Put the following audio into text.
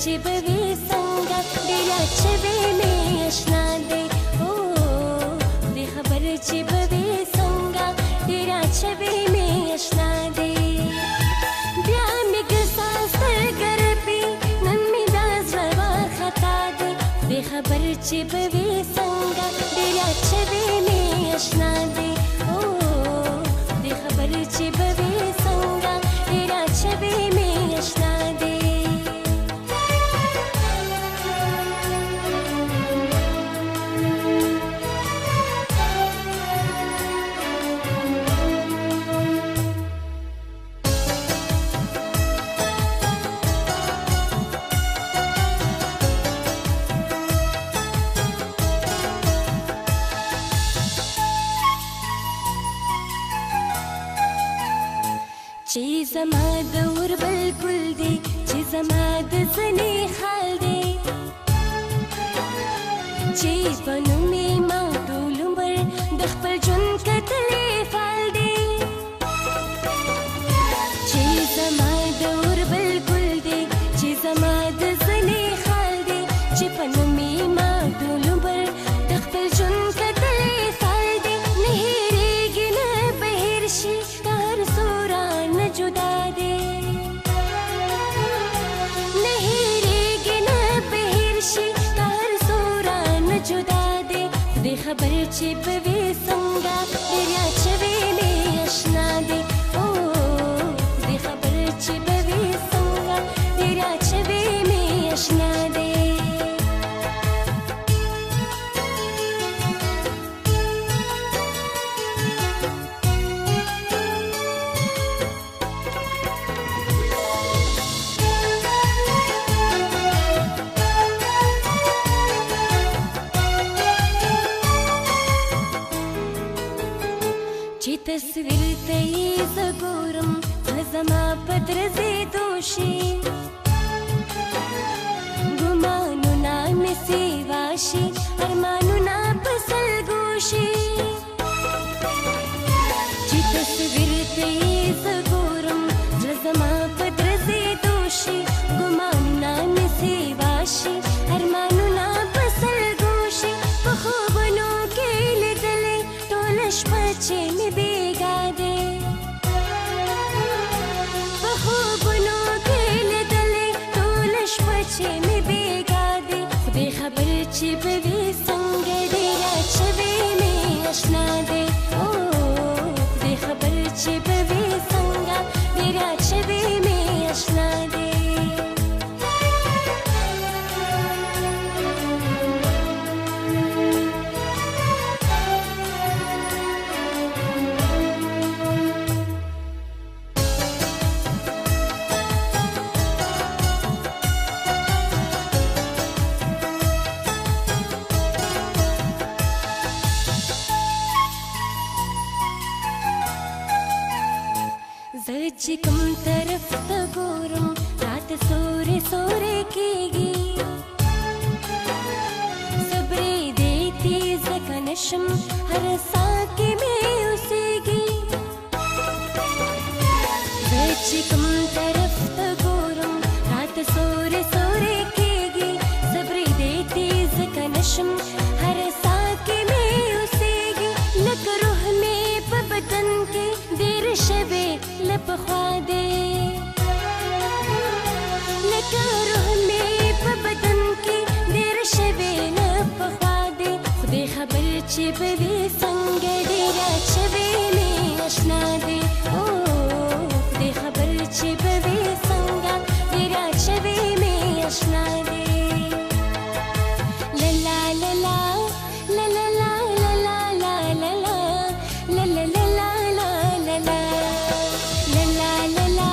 چې به وي څنګه ډېره چې به مې اشنا دی دې خبر چې به وي څنګه ډېره چې به مې اشنا دی بیا مې ګسا سترګه رپي نن مې دا زړه وارخطا دی دې خبر چې به وي څنګه ډېره چې به مې اشنا دی دې خبر چې به وي څنګه ډېره چې به مې اشنا دی چې زما د اور بلبل دی چې زما د زنې خال دی چې په نوم یې ما ټول عمر د خپل ژوند کتلی فال دی چې زما د اور بلبل دی چې زما د زنې خال دی چې په نوم یې ما ټول عمر د خپل ژوند کتلی فال دی نه هېرېږي نه به هېر شي جدا دے نہیں ریگی نہ بہر شی کار سورا نہ جدا دے دے خبر چی بوی سنگا دریا چوی میں اشنا دے دے خبر چی بوی سنگا دریا چوی میں اشنا دے چې تصویر ته یې زه ګورم زما په درځېدو شي ګمانونه مې سیوا شي ارمانونه په سلګو شي چې تصویر ته یې زه ګورم زما په درځېدو شي ګمانونه مې سیوا شي ارمانونه په سلګو شي په خوبونو کې لیدلې ټوله شپه چې مې بیګا دی په خوبونو کې لیدلې ټوله شپه چې مې بیګا دی خدای خبر چې به وي څنګه ډېره چې به مې اشنا دی خدای خبر چې به وي څنګه ډېره چې به مې اشنا دی چې کوم طرف ته ګورم رات سورې سورې کېږي صبرې دې تیز ځکه نشم هر ساه کې مې اوسېږي زه چې کوم طرف ته ګورم رات سورې سورې کېږي صبرې دې تیز ځکه نشم هر ساه کې مې اوسېږي لکه روح مې په بدن کې ډېر شوې لپخوا دے لکه روح مې په بدن کې ډېر شوې لپخوا دے خدای خبر چې به وي څنګه ډېره شوې مې اشنا دے خدای خبر چې به وي څنګه ډېره شوې مې اشنا دے لا لا لا لا لا لا لا لا لا لا لا لا لا لا لا لا لا